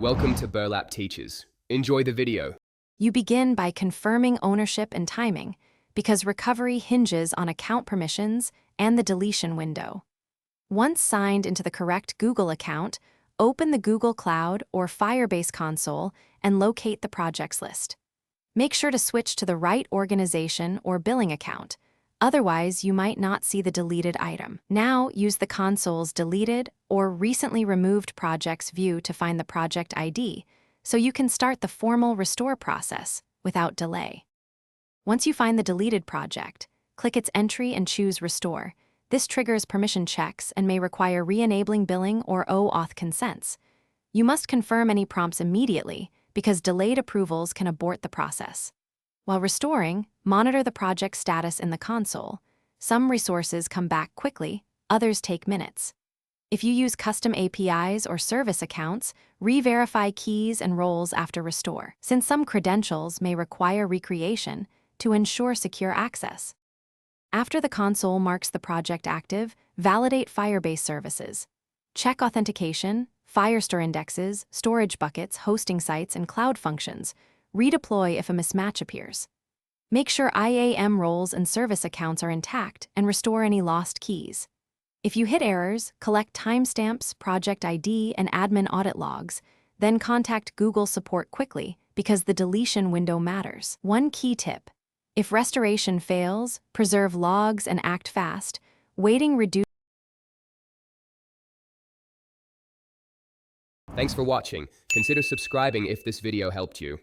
Welcome to Burlap Teachers. Enjoy the video. You begin by confirming ownership and timing, because recovery hinges on account permissions and the deletion window. Once signed into the correct Google account, open the Google Cloud or Firebase console and locate the projects list. Make sure to switch to the right organization or billing account, otherwise you might not see the deleted item. Now use the console's deleted or recently removed projects view to find the project ID, so you can start the formal restore process without delay. Once you find the deleted project, click its entry and choose Restore. This triggers permission checks and may require re-enabling billing or OAuth consents. You must confirm any prompts immediately because delayed approvals can abort the process. While restoring, monitor the project status in the console. Some resources come back quickly, others take minutes. If you use custom APIs or service accounts, re-verify keys and roles after restore, since some credentials may require recreation to ensure secure access. After the console marks the project active, validate Firebase services. Check authentication, Firestore indexes, storage buckets, hosting sites, and cloud functions. Redeploy if a mismatch appears. Make sure IAM roles and service accounts are intact and restore any lost keys. If you hit errors, collect timestamps, project ID, and admin audit logs, then contact Google support quickly because the deletion window matters. One key tip: if restoration fails, preserve logs and act fast. Waiting reduces. Thanks for watching. Consider subscribing if this video helped you.